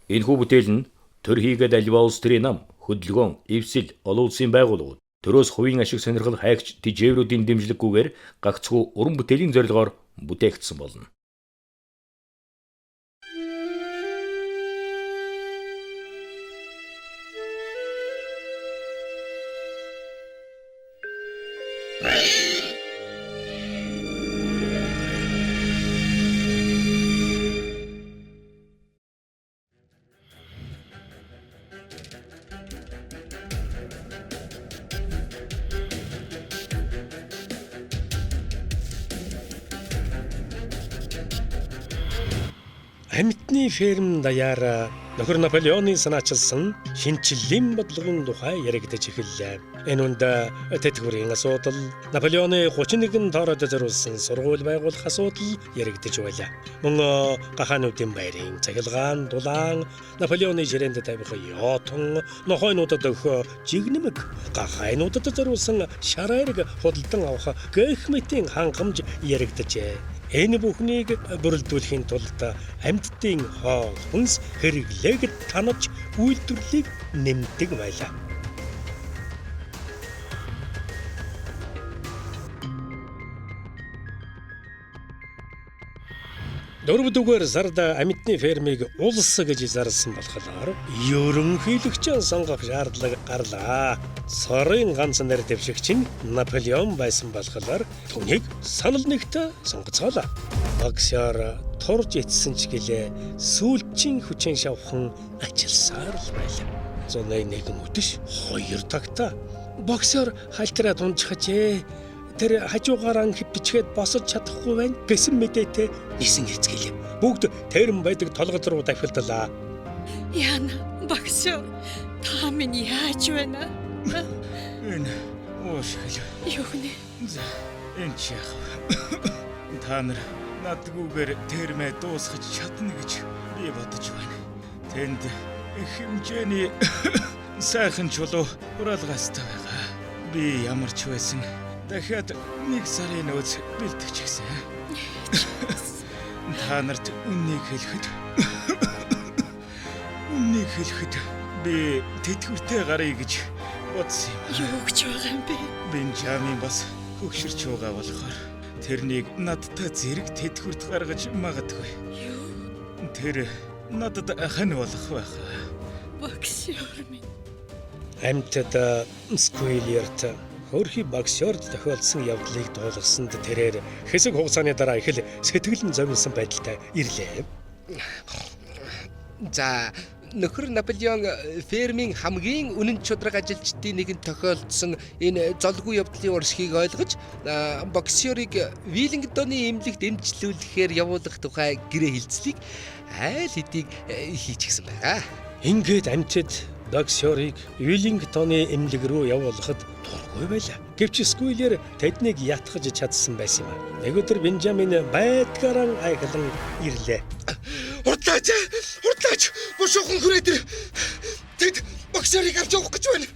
Энэхүү бүтээл нь төр хийгээд альва улс төрийн нам, хөдөлгөөн, эвсэл, олон улсын байгууллагууд, төрөөс хувийн ашиг сонирхол хайгч тэжээврүүдийн дэмжлэггүйгээр гагцхүү уран бүтээлийн зорилгоор бүтээгдсэн болно. Амьтны ферм даяараа нөхөр Наполеоны санаачилсан шинчиллийн бодлогын тухай яригдаж эхэллээ. Энэ үнд тэтгэврийн асуудал, Наполеоны 31 тоороод зориулсан сургууль байгуулах асуудал яригдаж байлаа. Мөн гахаануудын байрын цахилгаан, дулаан, Наполеоны ширээнд тавих яотон, нохойнуудад өгөх жигнэмэг, гахаануудад зориулсан шарайраг худалдан авах гэх мэтийн хангамж яригдажээ. Энэ бүхнийг бүрэлдүүлэхийн тулд амьтдын хоол хүнс хэрэглээгэд танаж үйлдвэрлэлийг нэмдэг байлаа. Дөрөвдүгээр сард амьтны фермийг улс гэж зарласан болохоор ерөнхийлөгчөө сонгох шаардлага гарлаа. Сарын ганц нэр дэвшигч нь Наполеон байсан болохоор түүнийг санал нэгтээ сонгоцоолаа. Багшаар турж ицсэн ч гэлээ сүүлчийн хүчин шавхан ажилласаар л байлаа. 101 өдөш 2 тагта. Боксер хальтраа тунжхажээ. Тэр хажуугаараа бичгээд босож чадахгүй байна гэсэн мэдээтэй нисэн эцгэлээ. Бүгд тэрэн байдаг толгод руу давхилдлаа. Яна, боксер, та минь яаж байна? Энэ уушгил. Юу нэ? За, энэ чих. Та нар надгүйгээр тэрмээ дуусгаж чадна гэж би бодож байна. Тэнд их хэмжээний сайхан чулуу хураалгастай байгаа. Би ямар ч байсан дахиад 1 сарын нөөц бэлтгэж гисэн. Та нарт үннийг хэлэхэд би тэтгэвртэй гарыг гэж бодсон юм. Юу гэж байгаа юм бэ? Бенжамин бас хөгшөрч байгаа болохоор тэрнийг надтай зэрэг тэтгэврт гаргаж магадгүй. Юу? Тэр надад хан болох байхаа. Боксер минь. Амьтад Сквилиерт хөрхи боксерд тохиолдсон явдлыг дуулгасанд тэрээр хэсэг хугацааны дараа их л сэтгэл нь зовлонсон байдалтай ирлээ. За, нөхөр Наполеон фермийн хамгийн үнэн чудраг ажилчдын нэгэнд тохиолдсон энэ золгүй явдлын урсгийг ойлгож боксерыг Виллингтоны эмнэлэгт дэмжлүүлэхээр явуулах тухай гэрээ хэлцлийг айл хэдийг хийчихсэн байгаа. Ингээд амьтад боксерыг Виллингтоны эмнэлэг рүү явуулахад дургүй байлаа. Гэвч Сквилер тэднийг ятгахж чадсан байсан юм. Нэг өдөр Бенжамин байдгаараа айхлан ирлээ. Хурдлаач! Бушуухан хүрээдэр. Тэд боксерыг авч явах гэж байна.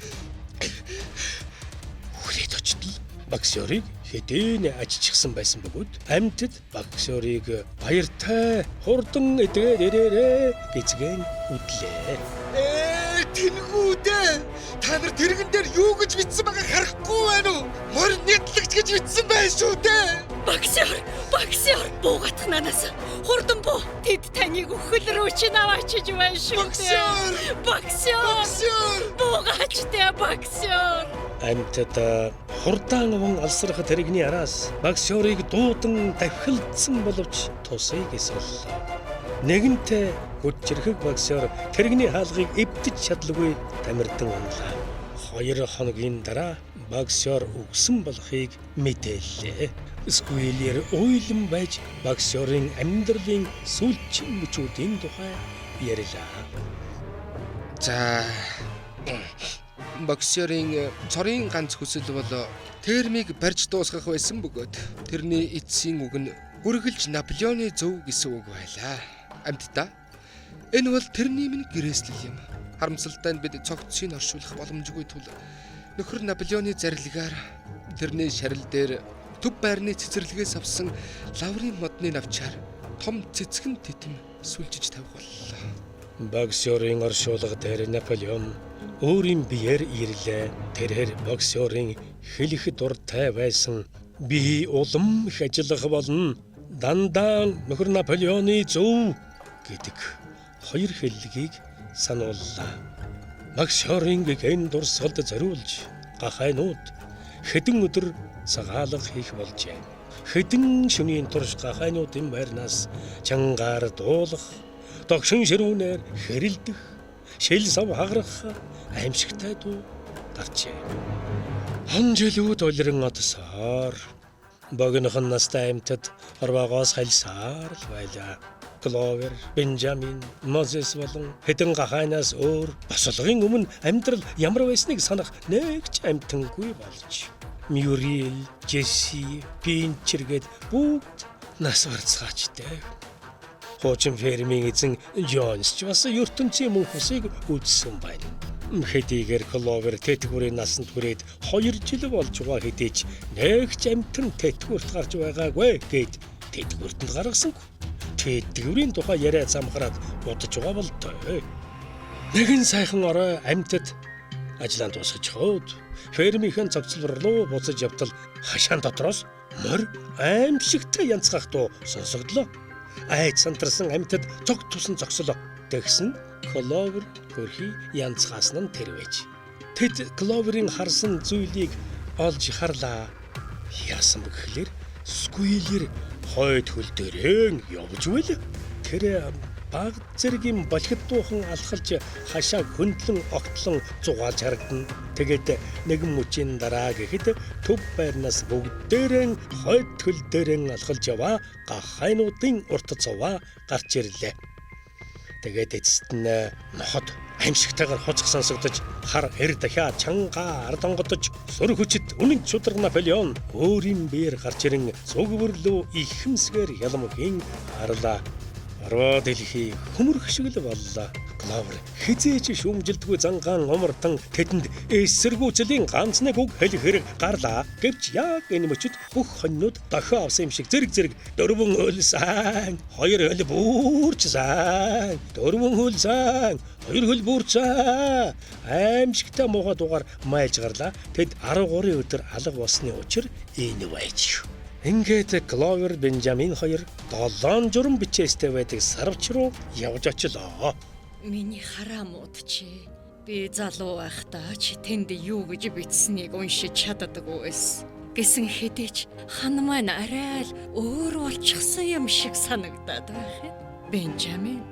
Хүрээд очтол боксерыг хэдийн ажижчихсан байсан бөгөөд амьтад боксерыг баяртай хурдан эдгээд ирээрээ гэзгэн үдлээ. Тэнгүүдээ та нар тэрэгэн дээр юу гэж бичсэн байгааг харахгүй байна уу? Морь нэтлэгч гэж бичсэн байх шүү дээ. Боксер, буугатах нанаас хурдан буу. Тэд таныг өхөл рүү чинь аваачиж байна шүү дээ. Боксер! Буугаач дээ боксер. Амьтад хурдан вон алсрах тэрэгний араас боксерыг дуудан давхилдсан боловч тусыг эсэллээ. Нэгэнтээ хүчрхэг боксер тэрэгний хаалгыг эвдэж чадлагүй тамирдан унлаа. 2 хоногийн дараа боксер өгсөн болохыг мэдээллээ. Сквилер уйлан байж боксерын амьдралын сүүлчийн мөчүүдийн тухай ярьлаа. За, боксерын цорын ганц хүсэл бол термийг барьж дуусгах байсан бөгөөд тэрний эцсийн үг нь үргэлж Наполеоны зөв гэсэн үг байлаа. Амьтдаа энэ бол тэрний минь гэрээслэл юм. Харамсалтай нь бид цогцсыг оршуулах боломжгүй тул нөхөр Наполеоны зарилгаар тэрний шарил дээр төв байрны цэцэрлэгээс авсан лаврын модны навчаар том цэцгэн тэтэм сүлжиж тавих боллоо. Боксерын оршуулга дээр Наполеон өөрийн биеэр ирлээ. Тэрээр боксерын хэлэх дуртай байсан. Би улам их ажиллах болно. Дандаа нөхөр Наполеоны зөв гэдэг хоёр хэллэгийг санууллаа. Боксерын гэн дурсгалд зориулж гахайнууд хэдэн өдөр цагаалга хийх болжээ. Хэдэн шөнийн турш гахайнуудын байрнаас чангаар дуулах, догшин ширүүнээр хэрэлдэх, шил сав хагарах аимшигтай дуу гарчээ. Хонжлууд улиран одсоор богинохон настай амьтад орвоогоос хальсаар л байлаа. Кловер, Бенжамин, Мозес болон хэдэн гахайнаас өөр босолгын өмнө амьдрал ямар байсныг санах нэг ч амьтангүй болж. Мюрил, Джесси, Пинчергээд бүгд нас барцгаачтай. Хуучин фермийн эзэн Джонс ч бас ертөнцийн мөнхөсийг үзсэн байна. Хэдийгээр Кловер тэтгэврийн насанд хүрээд 2 жил болж байгаа хэдий ч нэг ч амьтан тэтгэврт гарч байгаагүй гэд тэтгэвртэнд гаргасангүй. Тэтгэврийн тухай яриа замхраад бодож байгаа бол тоо. Нэгэн сайхан орой амьтад ажлаа дуусгаж хоод фермийн цогцлбор руу буцаж явтал хашаан дотроос морь аимшигтай янцгах дуу сонсогдлоо. Айд сантарсан амьтад цог тусан зогслоо. Тэгсэн Кловер хөрхи янцгаас нь тэрвэж. Тэд Кловерийн харсан зүйлийг олж харлаа. Яасан бэ гэхлээр Сквилер хойд хөл дээрээ явж байл. Тэр баг зэргийн болхид дуухан алхалж хашаа хөндлөн огтлон зугаалж харагдана. Тэгээд нэгэн мөчийн дараа гэхэд төв байрнаас бүгдээрээ хойд хөл дээрээ алхалж яваа гахайнуудын урт цуваа гарч ирлээ. Тэгээд эцэст нь ноход аимшигтайгаар хуцах сонсогдож хар хэр дахиад чанга ард онгодож сүр хүчит үнэн чудраг Наполеон өөрийн биеэр гарч ирэн цугвэрлөө ихэмсгээр ялмгийн харлаа. Арва дэлхий хөмөрх шиг л боллоо. Кловер хизээч шүүмжилдгүй зангаан омортон тэдэнд эсэргүүцлийн ганц нэг үг хэлэхэр гарлаа. Гэвч яг энэ мөчид бүх хоньнууд дохио авсан юм шиг зэрэг дөрвөн хөлсөн, хоёр хөл бүрчсэн, дөрвөн хөлсөн, хоёр хөл бүрчсэн. Аимшигтай муухай дугаар майлж гарлаа. Тэд 13 өдөр алга болсны учир энэ байж. Ингээд Кловер, Бенжамин хоёр 7 журам бичээстэй байдаг сарвч руу явж очлоо. Миний хараа муудчи. Би залуу байхдаа ч тэнд юу гэж бичсэнийг уншиж чаддаггүй байсан. Гэсэн хэдий ч хан маань арай л өөр болчихсон юм шиг санагдаад байх юм. Бенжамин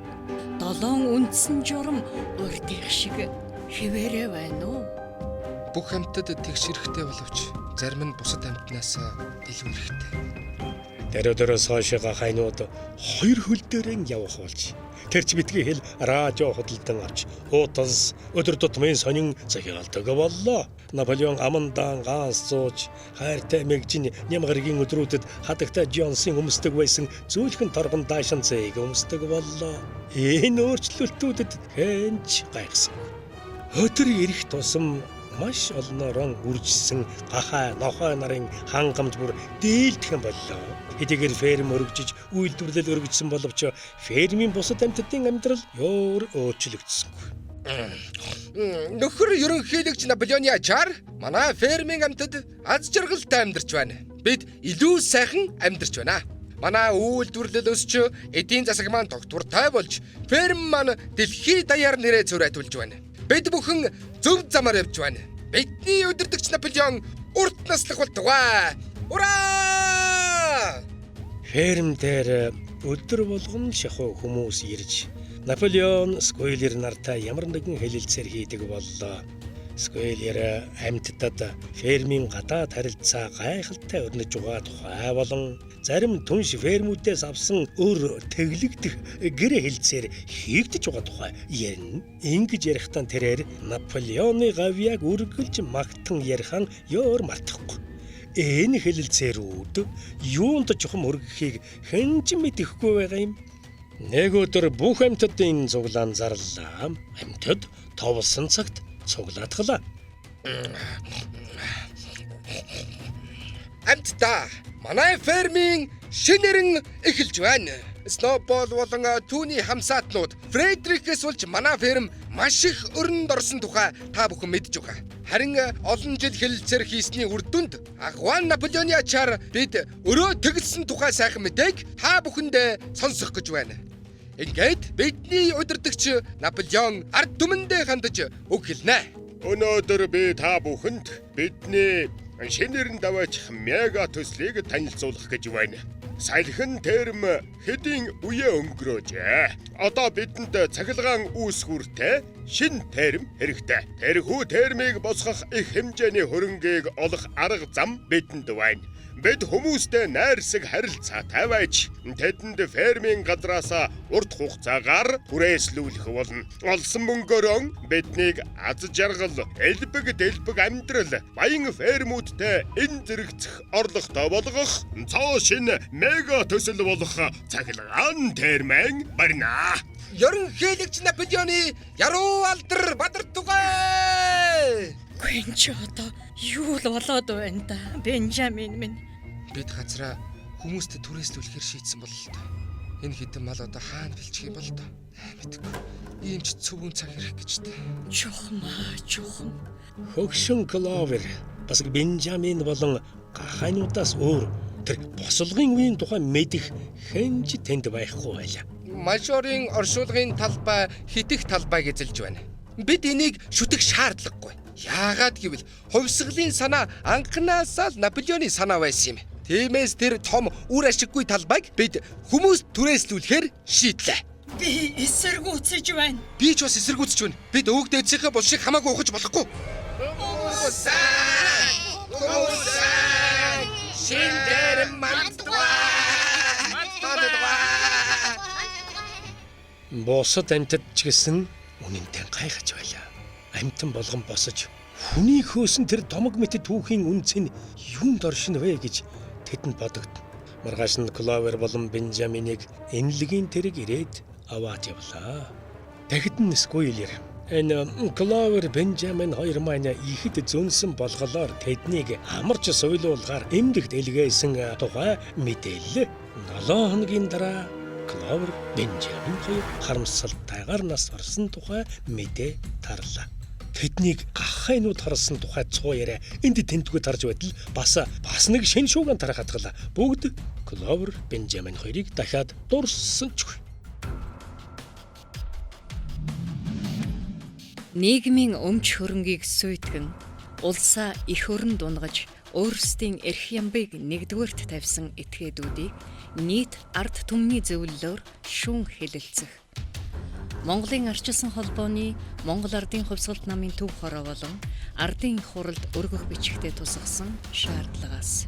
7 үндсэн журам урдих шиг хэвээрээ байна уу? Бүх амьтад тэгш хэрэгтэй боловч зарим нь бусад амьтнаас илүү хэрэгтэй. Дөрөвдөрөөс хойш гахайнууд 2 хөл дээрээ явах болж. Тэрч битгий хэл радио хөдөлтөн авч утас өдөр тутмын сонин захиалдаг боллоо. Наполеон амандан ганц зууж хайртай мэгжин нямгаргийн өдрүүдэд хадагтай Джонсын өмсдөг байсан зөөлхөн торгон даашин зээг өмсдөг боллоо. Энэ өөрчлөлтүүдэд хэнч гайхсан. Өдөр ирэх тусам маш олноорон үржсэн гахай нохой нарын хангамж бүр дээлдэх юм боллоо. Хэдийгээр ферм өргөжж үйлдвэрлэл өргөжсөн боловч фермийн бусад амьтдын амьдрал ёор өөрчлөгдсөнгүй. Нөхөр ерөнхийлөгч Наполеоны ачаар манай фермийн амьтад аз жаргалтай амьдарч байна. Бид илүү сайхан амьдарч байна. Манай үйлдвэрлэл өсч эдийн засаг маань тогтвортой болж ферм маань дэлхий даяар нэрээ зөрайтуулж байна. Бид бүхэн зөв замаар явж байна. Бидний удирдагч Наполеон урт наслах болтугай. Ура! Ферм дээр өдөр болгон шахуу хүмүүс ирж Наполеон Сквилер нартай ямар нэгэн хэлэлцээр хийдэг боллоо. Сквилер амьтдад фермийн гадаад харилцаа гайхалтай өрнөж байгаа тухай болон зарим түнш фермүүдээс авсан өр тэглэгдэх гэр хэлцээр хийгдэж байгаа тухай ярина. Ингэж ярихдаа тэрээр Наполеоны гавьяаг үргэлж магтан ярихаа ёор мартахгүй. Энэ хэлэлцээрүүд юунд чухам өргөхийг хэн ч мэдэхгүй байгаа юм. Нэг өдөр бүх амьтдын цуглаан зарлаа. Амьтад товлсон цагт цуглаатглаа. Амьтдаа манай фермийн шинэрэн эхэлж байна. Snowball болон түүний хамсаатнууд Фредерикээс болж манай ферм маш их өрөнд орсон тухай та бүхэн мэдж байгаа. Харин олон жил хэлэлцээр хийсний үр дүнд Агван Наполеоны ачаар бид өрөө тэгэлсэн тухай сайхан мэдээг та бүхэнд сонсох гэж байна. Ингээд бидний удирдагч Наполеон ард түмэндээ хандаж үг хэлнэ. Өнөөдөр би та бүхэнд бидний шинээр нь даваачих мега төслийг танилцуулах гэж байна. Саяхан терм хэдийн үе өнгөрөөжээ. Одоо бидэнд цахилгаан үүсгүүртэй шинэ терм хэрэгтэй. Тэрхүү термийг босгох их хэмжээний хөрөнгийг олох арга зам бидэнд байна. Бид хүмүүстэй найрсаг харилцаатай байж тэдэнд фермийн газраас урт хугацаагаар түрээслүүлэх болно. Олсон мөнгөөрөө биднийг аз жаргал, элбэг дэлбэг амьдрал, баян фермүүдтэй энэ зэрэгцэх орлоготой болгох цоо шинэ мега төсөл болох цахилгаан термэн барина. Ерөнхийлөгч Наполеоны яруу алдар бадарtuгай. Гүн чи одоо юу л болоод байна да. Бенжамин минь. Бид газраа хүмүүстэй түрээслүүлэхээр шийдсэн бол л доо. Энэ хэдэн мал одоо хаана бэлчих юм бол доо. Мэдгүй. Ийм ч цөвөн цаг ирэх гэж та. Чухам. Хөгшин Кловер бас Бенжамин болон гахайнуудаас өөр тэр босолгын үеийн тухай мэдих хэн ч тэнд байхгүй байлаа. Мажорын оршуулгын талбай хитэх талбайг эзэлж байна. Бид энийг шүтэх шаардлагагүй. Яагаад гэвэл хувьсгалын санаа анхнаасаа л Наполеоны санаа байсан юм. Тиймээс тэр том үр ашиггүй талбайг бид хүмүүст түрээслүүлэхээр шийдлээ. Би эсэргүүцэж байна. Би ч бас эсэргүүцэж байна. Бид өвөг дээдсийнхээ бол шиг хамаагүй ухаж болохгүй. Хүмүүсээ шинээр Босод амтд ч гэсэн үнэнтэй гайхаж байлаа. Амтан болгон босож хүний хөөсөн тэр томог мэт түүхийн үнц нь юунд оршин вэ гэж тэдэнд бодогдно. Маргааш нь Кловер болон Бенжаминыг энэлгийн тэрэг ирээд аваад явлаа. Тэгэд нь Скойлер энэ Кловер Бенжамин хоёр маань ихэд зөнсөн болголоор тэднийг амарч суйлуулгаар эмдэгт илгээсэн тухай мэдээлэл 7 хоногийн дараа Кловер Бенжамин хоёр харамсалтайгаар нас барсан тухай мэдээ тарлаа. Тэднийг гахайнууд харсан тухай цуу яриа энд тентгүүд тарж байтал бас нэг шин шууган тарах хатгалаа. Бүгд Кловер Бенжамин хоёрыг дахиад дурссан ч үгүй. Нийгмийн өмч хөрөнгийг сүйтгэн улсаа их өрөнд унгаж өөрсдийн эрх ямбыг нэгдүгээрт тавьсан этгээдүүдийг нийт ард түмний зөвлөлөөр шүүн хэлэлцэх. Монголын Арчилсан холбооны Монгол Ардын хувьсгалт намын төв хороо болон Ардын их хуралд өргөх бичигтээ тусгасан шаардлагаас